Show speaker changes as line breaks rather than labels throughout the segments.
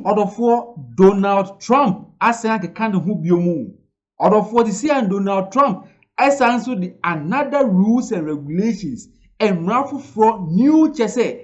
order for Donald Trump asan ke kan ho biomu order for the see and Donald Trump asan so the another rules and regulations and for new chese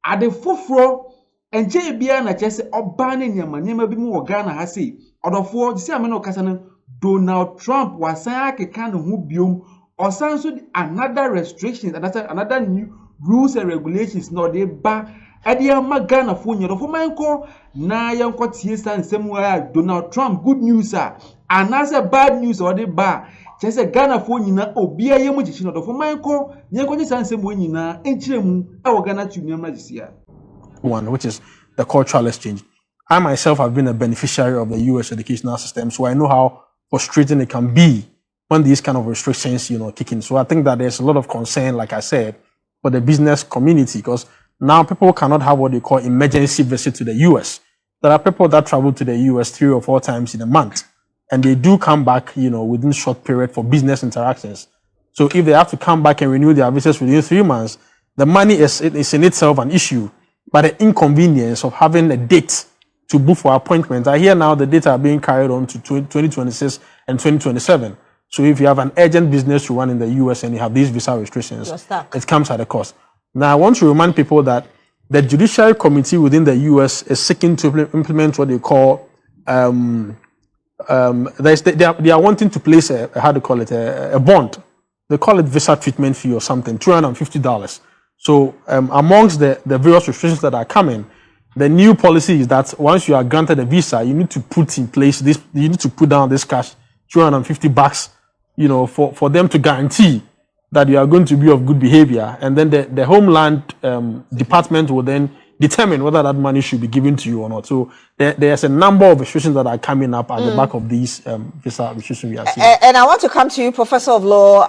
ade foforo enche bia na chese oba ne nyama bi mu wo Ghana ha sei order for the see ameno kasa no Donald Trump wasan ke kan ho biom osan so the another restrictions another new rules and regulations no dey ba Adia Magana for your for my call na yanko tiesa and somewhere Donald Trump good news and as a bad news or the bar just a Ghana for yina obia yemu chino for my call yanko tiesa and somewhere yina enchiremu our Ghanatube this
one, which is the cultural exchange. I myself have been a beneficiary of the US educational system, so I know how frustrating it can be when these kind of restrictions, kick in. So I think that there's a lot of concern, like I said, for the business community, because now people cannot have what they call emergency visit to the US. There are people that travel to the US 3 or 4 times in a month, and they do come back, within short period for business interactions. So if they have to come back and renew their visas within 3 months, the money is in itself an issue, but the inconvenience of having a date to book for appointments. I hear now the dates are being carried on to 2026 and 2027. So if you have an urgent business to run in the US and you have these visa restrictions, it comes at a cost. Now, I want to remind people that the Judiciary Committee within the U.S. is seeking to implement what they call, they are wanting to place a bond. They call it visa treatment fee or something, $250. So amongst the various restrictions that are coming, the new policy is that once you are granted a visa, you need to put in place this, you need to put down this cash, $250, for them to guarantee that you are going to be of good behavior, and then the Homeland Department will then determine whether that money should be given to you or not. So there's a number of restrictions that are coming up at the back of these visa restrictions we are seeing.
And I want to come to you, Professor of Law,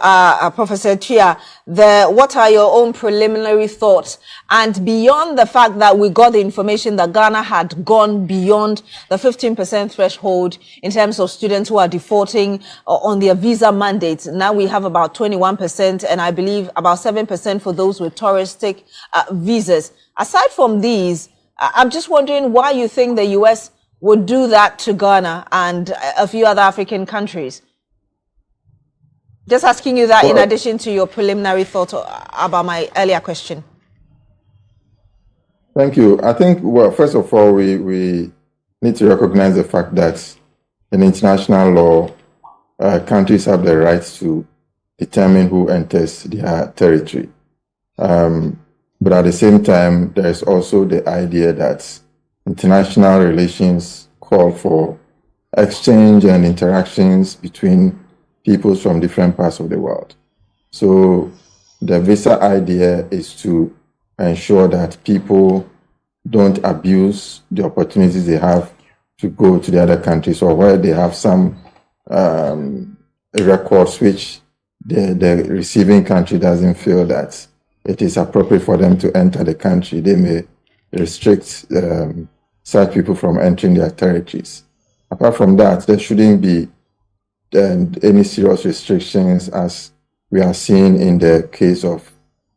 Professor Chia. What are your own preliminary thoughts? And beyond the fact that we got the information that Ghana had gone beyond the 15% threshold in terms of students who are defaulting on their visa mandates, now we have about 21%, and I believe about 7% for those with touristic visas. Aside from these, I'm just wondering why you think the US would do that to Ghana and a few other African countries. Just asking you that in addition to your preliminary thought about my earlier question.
Thank you. I think, well, first of all, we need to recognize the fact that in international law, countries have the right to determine who enters their territory. But at the same time, there is also the idea that international relations call for exchange and interactions between peoples from different parts of the world. So the visa idea is to ensure that people don't abuse the opportunities they have to go to the other countries, or where they have some records which the receiving country doesn't feel that it is appropriate for them to enter the country. They may restrict such people from entering their territories. Apart from that, there shouldn't be any serious restrictions as we are seeing in the case of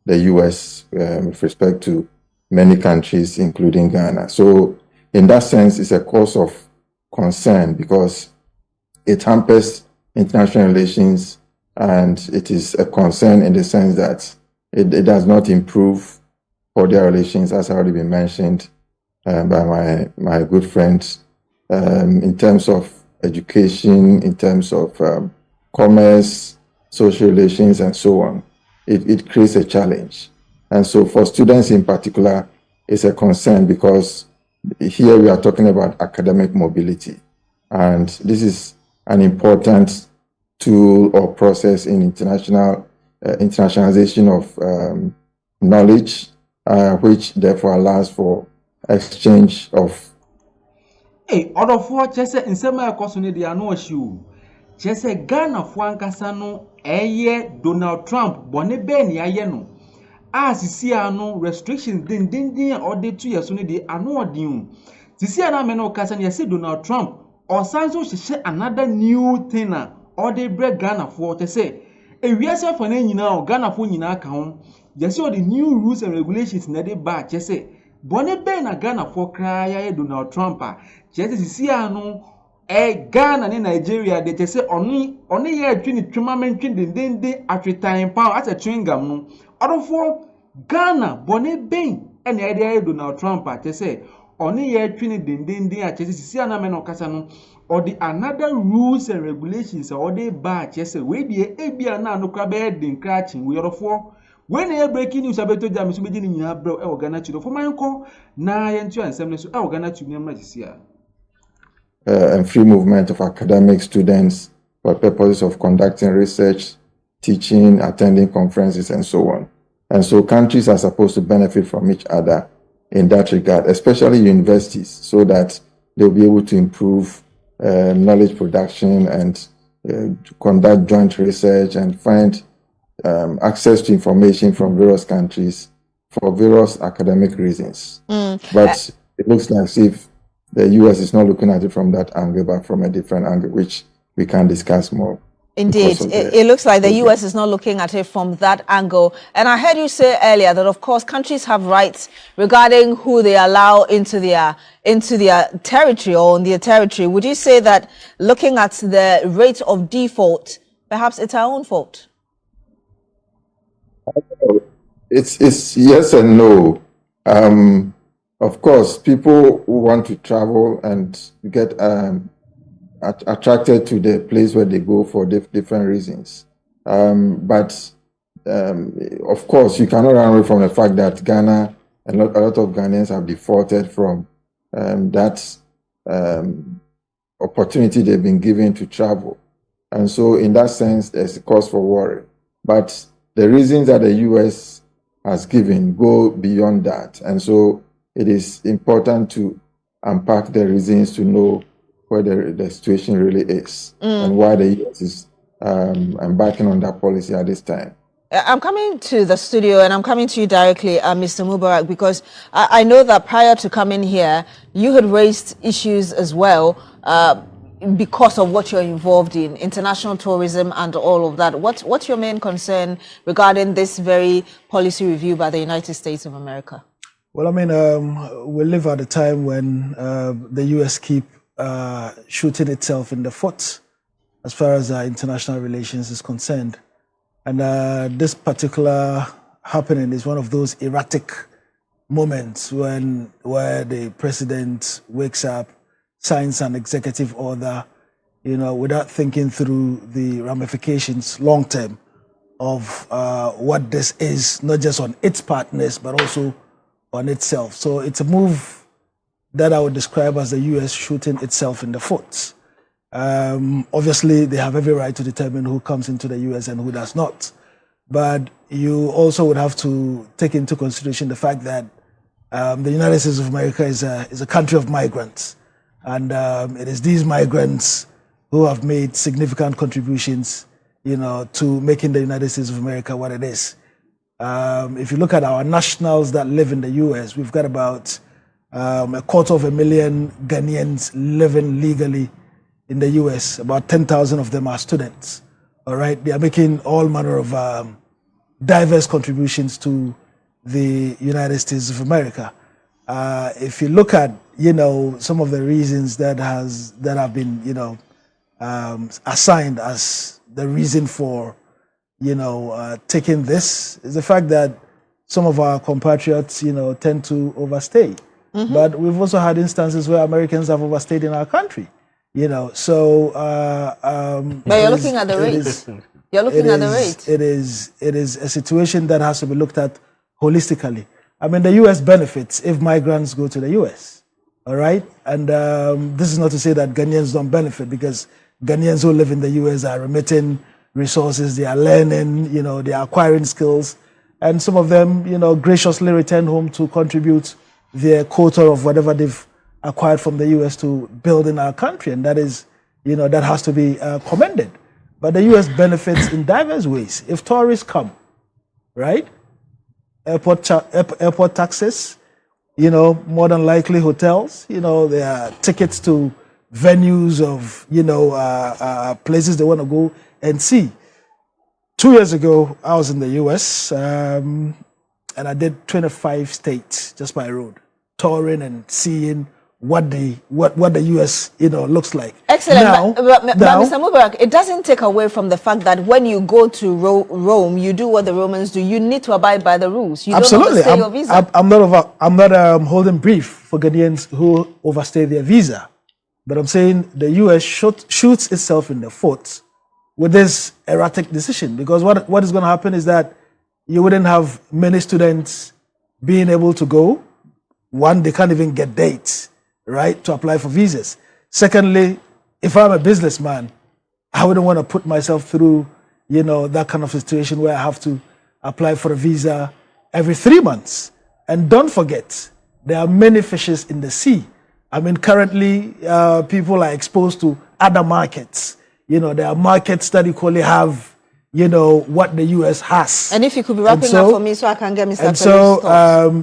the US with respect to many countries, including Ghana. So in that sense, it's a cause of concern because it hampers international relations, and it is a concern in the sense that it does not improve cordial relations, as already been mentioned by my good friends, in terms of education, in terms of commerce, social relations, and so on. It creates a challenge. And so for students in particular, it's a concern because here we are talking about academic mobility. And this is an important tool or process in internationalization of knowledge, which therefore allows for exchange of.
Hey, other for just in some way, they are no issue. Just a Ghana for Ankasano, Donald Trump, Bonne Ben Yayeno. As you see, no restrictions, then, or the 2 years only they are no due. This year, I know Cassan, you see Donald Trump, or Sanso should another new thing, or they break Ghana for to say. If we are saying for now, Ghana for Nina account, just all the new rules and regulations in the back, just say bɔne bɛn na Ghanafoɔ koraa yɛayɛ Donald Trump a kyerɛ sɛ sisi ano Ghana ne Nigeria de kyerɛ sɛ ɔne yɛ atwi ne twema mentwe dendenden atwetan pa as a chewing gum no ɔdɔfoɔ Ghana bɔne bɛn ɛna yɛde ayɛ Donald Trump a kyerɛ sɛ ɔne yɛ atwi ne dendenden a kyerɛ sɛ sisi ano amɛ na ɔkasa no ɔde another rules and regulations a ɔde ba a kyerɛ sɛ wei deɛ ebia na ano koraa bɛyɛ den koraa kyen wei ɔdɔfoɔ when a breaking news about to jam so begin in bro e Ghanatube for my uncle na yentu ansem ne so e Ghanatube ne mra sisia
and free movement of academic students for purposes of conducting research, teaching, attending conferences, and so on. And so countries are supposed to benefit from each other in that regard, especially universities, so that they'll be able to improve knowledge production and conduct joint research and find access to information from various countries for various academic reasons. But it looks like as if the US is not looking at it from that angle, but from a different angle, which we can discuss more.
Indeed, it looks like the US is not looking at it from that angle. And I heard you say earlier that, of course, countries have rights regarding who they allow into their territory or on their territory. Would you say that looking at the rate of default, perhaps it's our own fault?
It's yes and no. Of course, people who want to travel and get attracted to the place where they go for different reasons. But of course, you cannot run away from the fact that Ghana and a lot of Ghanaians have defaulted from that opportunity they've been given to travel. And so in that sense, there's a cause for worry. But the reasons that the US has given go beyond that. And so it is important to unpack the reasons to know where the situation really is and why the US is embarking on that policy at this time.
I'm coming to the studio and I'm coming to you directly, Mr. Mubarak, because I know that prior to coming here, you had raised issues as well because of what you're involved in, international tourism and all of that. What's your main concern regarding this very policy review by the United States of America?
Well, I mean, we live at a time when the US keep shooting itself in the foot as far as international relations is concerned. And this particular happening is one of those erratic moments where the president wakes up, signs an executive order, without thinking through the ramifications long term of what this is, not just on its partners, but also on itself. So it's a move that I would describe as the US shooting itself in the foot. Obviously, they have every right to determine who comes into the US and who does not. But you also would have to take into consideration the fact that the United States of America is a country of migrants. And it is these migrants who have made significant contributions, to making the United States of America what it is. If you look at our nationals that live in the US, we've got about 250,000 Ghanaians living legally in the US. About 10,000 of them are students. All right, they are making all manner of diverse contributions to the United States of America. If you look at some of the reasons that have been assigned as the reason for taking this, is the fact that some of our compatriots tend to overstay. But we've also had instances where Americans have overstayed in our country. So
but you're looking at the rates. You're looking at the rates.
It is a situation that has to be looked at holistically. I mean, the US benefits if migrants go to the US. All right, and this is not to say that Ghanaians don't benefit, because Ghanaians who live in the US are remitting resources, they are learning, they are acquiring skills, and some of them, graciously return home to contribute their quota of whatever they've acquired from the US to build in our country, and that is, that has to be commended. But the US benefits in diverse ways. If tourists come, right, airport taxes, more than likely hotels, there are tickets to venues of, places they want to go and see. 2 years ago, I was in the US, and I did 25 states just by road. touring and seeing what the US looks like.
Excellent.
Now,
but Mr. Mubarak, it doesn't take away from the fact that when you go to Rome, you do what the Romans do. You need to abide by the rules. You
absolutely.
don't overstay your visa.
I'm not holding brief for Ghanaians who overstay their visa, but I'm saying the US shoots itself in the foot with this erratic decision, because what is going to happen is that you wouldn't have many students being able to go. One, they can't even get dates, right, to apply for visas. Secondly, if I'm a businessman, I wouldn't want to put myself through, that kind of situation where I have to apply for a visa every 3 months. And don't forget, there are many fishes in the sea. I mean, currently, people are exposed to other markets. There are markets that equally have, what the US has.
And if you could be wrapping up for me so I can get Mr.
And so,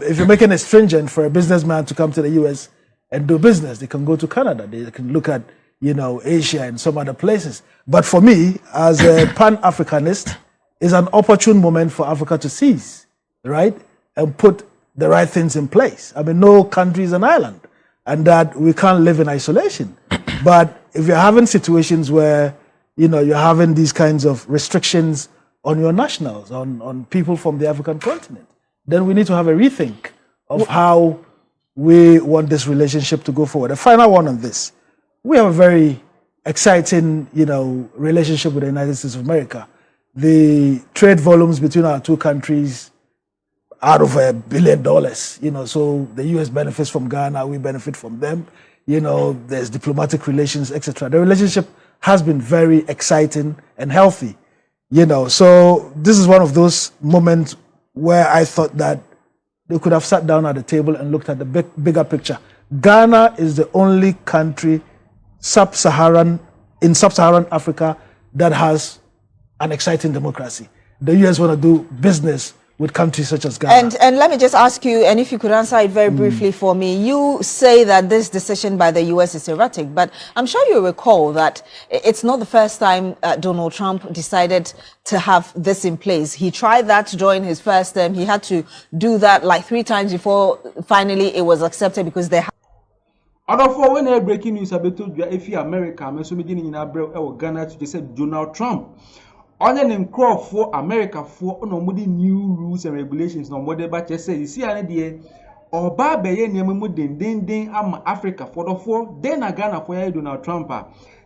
if you're making it stringent for a businessman to come to the US and do business, they can go to Canada. They can look at, Asia and some other places. But for me, as a Pan-Africanist, it's an opportune moment for Africa to seize, right? And put the right things in place. I mean, no country is an island, and that we can't live in isolation. But if you're having situations where, you're having these kinds of restrictions on your nationals, on people from the African continent, then we need to have a rethink of how we want this relationship to go forward. The final one on this. We have a very exciting, relationship with the United States of America. The trade volumes between our two countries are over $1 billion, so the US benefits from Ghana, we benefit from them. There's diplomatic relations, etc. The relationship has been very exciting and healthy, So this is one of those moments where I thought that they could have sat down at the table and looked at the bigger picture. Ghana is the only country sub-Saharan Africa that has an exciting democracy. The US want to do business with countries such as Ghana.
And let me just ask you, and if you could answer it very briefly for me, you say that this decision by the US is erratic, but I'm sure you recall that it's not the first time Donald Trump decided to have this in place. He tried that during his first term. He had to do that like 3 times before finally it was accepted, because they
Adolfo, when a breaking news about if you America, I'm so beginning in Ghana to say Donald Trump. On an crop for America for no new rules and regulations, no more but you say you see an idea or Barbie den am Africa for the 4, then a Ghana for Donald Trump.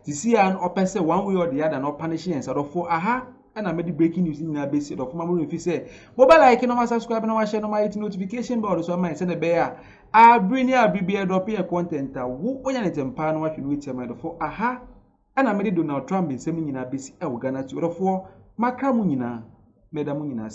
You see an open say one way or the other, not punishing and sort of for aha. And I made the breaking news in a basis of my if you say, mobile like no subscribe and share no notification board, so I might send a bear. I bring here BB drop here content. Who own it and pan what you with your for aha. And I made Donald Trump in sending in a busy Ghana to the 4 Macramunina, Medamunina.